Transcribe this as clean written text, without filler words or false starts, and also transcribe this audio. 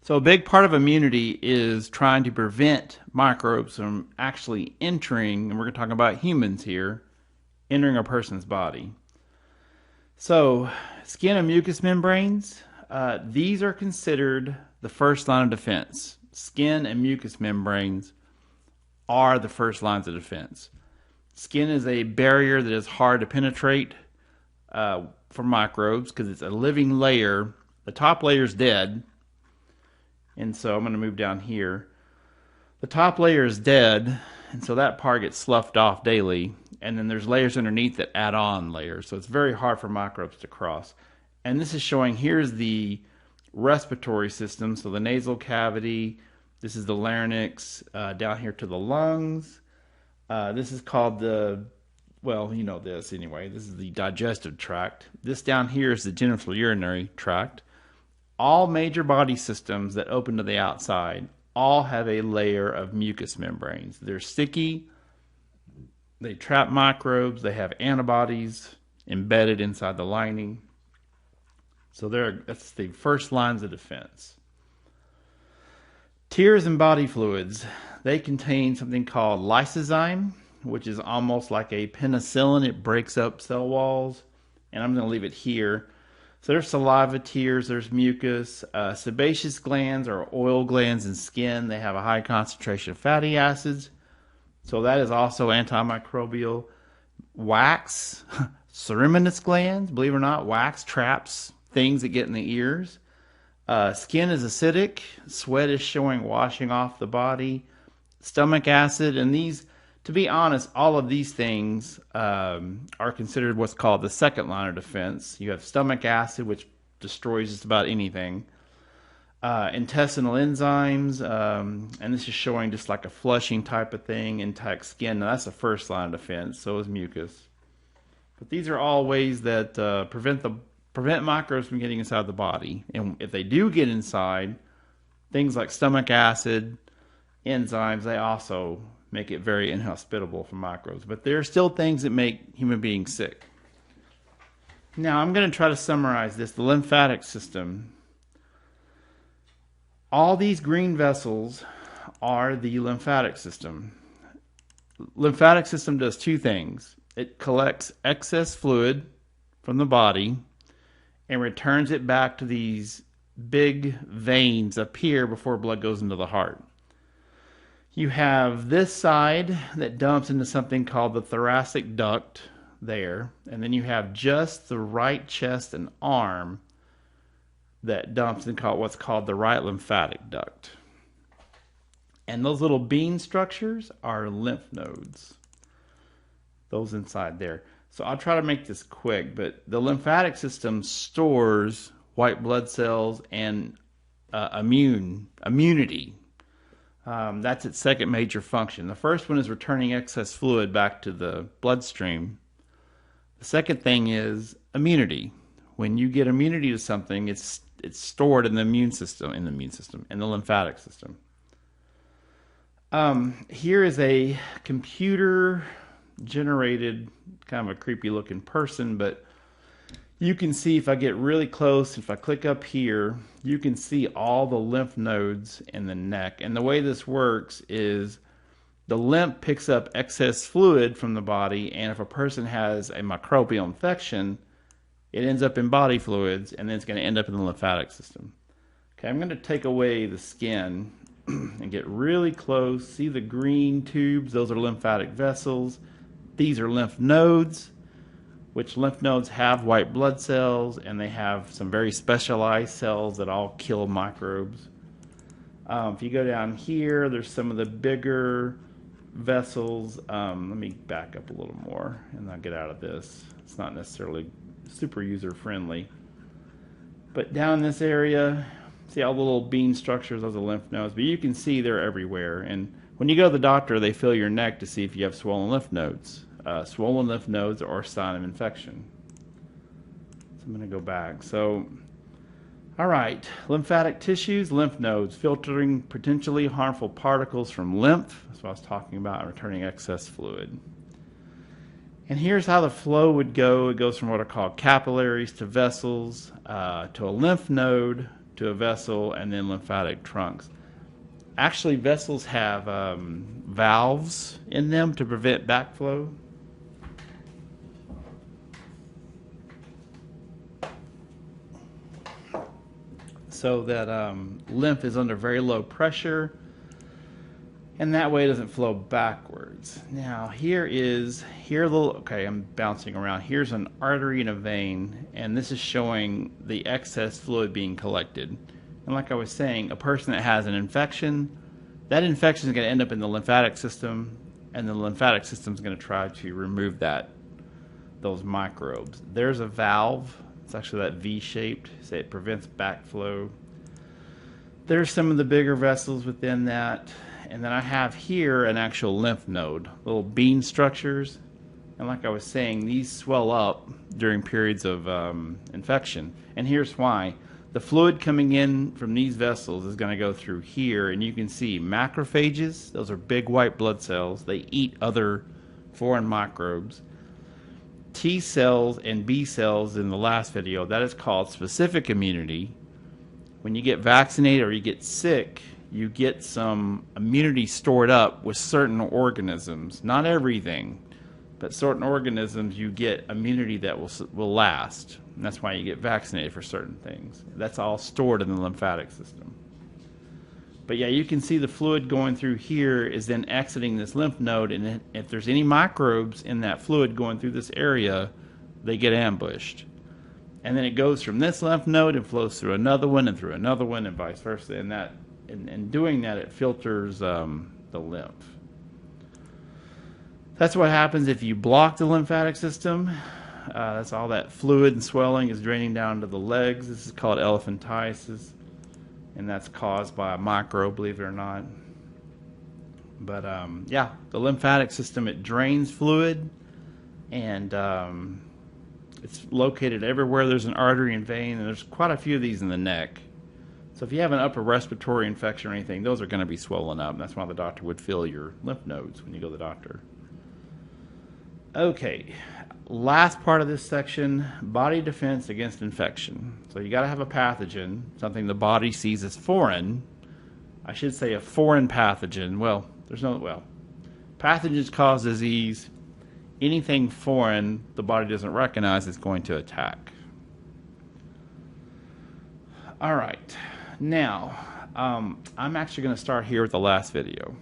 So a big part of immunity is trying to prevent microbes from actually entering, and we're going to talk about humans here, entering a person's body. So skin and mucous membranes, these are considered the first line of defense. Skin and mucous membranes are the first lines of defense. Skin is a barrier that is hard to penetrate for microbes because it's a living layer. The top layer is dead. And so I'm going to move down here. The top layer is dead, and so that part gets sloughed off daily. And then there's layers underneath that add on layers. So it's very hard for microbes to cross. And this is showing, here's the respiratory system. So the nasal cavity, this is the larynx, down here to the lungs. This is called the, well, you know this anyway. This is the digestive tract. This down here is the genitourinary tract. All major body systems that open to the outside all have a layer of mucous membranes. They're sticky. They trap microbes. They have antibodies embedded inside the lining. So that's the first lines of defense. Tears and body fluids. They contain something called lysozyme, which is almost like a penicillin. It breaks up cell walls. And I'm going to leave it here. So there's saliva, tears, there's mucus. Sebaceous glands are oil glands in skin. They have a high concentration of fatty acids. So that is also antimicrobial. Wax, ceruminous glands, believe it or not, wax traps things that get in the ears. Skin is acidic. Sweat is showing washing off the body. Stomach acid, and these, to be honest, all of these things are considered what's called the second line of defense. You have stomach acid, which destroys just about anything. Intestinal enzymes, and this is showing just like a flushing type of thing. Intact skin, now that's the first line of defense. So is mucus. But these are all ways that prevent microbes from getting inside the body. And if they do get inside, things like stomach acid, enzymes, they also make it very inhospitable for microbes. But there are still things that make human beings sick. Now, I'm going to try to summarize this. The lymphatic system. All these green vessels are the lymphatic system. Lymphatic system does two things. It collects excess fluid from the body and returns it back to these big veins up here before blood goes into the heart. You have this side that dumps into something called the thoracic duct there. And then you have just the right chest and arm that dumps in what's called the right lymphatic duct. And those little bean structures are lymph nodes. Those inside there. So I'll try to make this quick, but the lymphatic system stores white blood cells and immunity. That's its second major function. The first one is returning excess fluid back to the bloodstream. The second thing is immunity. When you get immunity to something, it's stored in the immune system, in the lymphatic system. Here is a computer-generated, kind of a creepy-looking person, but you can see if I get really close, if I click up here, you can see all the lymph nodes in the neck. And the way this works is the lymph picks up excess fluid from the body, and if a person has a microbial infection, it ends up in body fluids, and then it's going to end up in the lymphatic system. Okay, I'm going to take away the skin and get really close. See the green tubes? Those are lymphatic vessels. These are lymph nodes, which lymph nodes have white blood cells, and they have some very specialized cells that all kill microbes. If you go down here, there's some of the bigger vessels. Let me back up a little more, and I'll get out of this. It's not necessarily super user-friendly. But down in this area, see all the little bean structures, those are lymph nodes, but you can see they're everywhere. And when you go to the doctor, they feel your neck to see if you have swollen lymph nodes. Swollen lymph nodes are a sign of infection. So I'm going to go back. So, all right, lymphatic tissues, lymph nodes, filtering potentially harmful particles from lymph. That's what I was talking about, returning excess fluid. And here's how the flow would go. It goes from what are called capillaries to vessels, to a lymph node, to a vessel, and then lymphatic trunks. Actually, vessels have valves in them to prevent backflow. So that lymph is under very low pressure, and that way it doesn't flow backwards. Now okay, I'm bouncing around. Here's an artery and a vein, and this is showing the excess fluid being collected. And like I was saying, a person that has an infection, that infection is going to end up in the lymphatic system, and the lymphatic system is going to try to remove those microbes. There's a valve. It's actually that V-shaped, so it prevents backflow. There's some of the bigger vessels within that. And then I have here an actual lymph node, little bean structures. And like I was saying, these swell up during periods of infection. And here's why. The fluid coming in from these vessels is going to go through here, and you can see macrophages. Those are big white blood cells. They eat other foreign microbes. T cells and B cells in the last video, that is called specific immunity. When you get vaccinated or you get sick, you get some immunity stored up with certain organisms. Not everything, but certain organisms you get immunity that will last. And that's why you get vaccinated for certain things. That's all stored in the lymphatic system. But yeah, you can see the fluid going through here is then exiting this lymph node, and if there's any microbes in that fluid going through this area, they get ambushed. And then it goes from this lymph node and flows through another one and through another one and vice versa. And doing that, it filters the lymph. That's what happens if you block the lymphatic system. That's all that fluid and swelling is draining down to the legs. This is called elephantiasis, and that's caused by a microbe, believe it or not. But yeah, the lymphatic system, it drains fluid, and it's located everywhere there's an artery and vein, and there's quite a few of these in the neck. So if you have an upper respiratory infection or anything, those are going to be swollen up. And that's why the doctor would feel your lymph nodes when you go to the doctor. Okay, last part of this section, body defense against infection. So you got to have a pathogen, something the body sees as foreign. I should say a foreign pathogen. Pathogens cause disease. Anything foreign the body doesn't recognize is going to attack. All right. Now, I'm actually going to start here with the last video.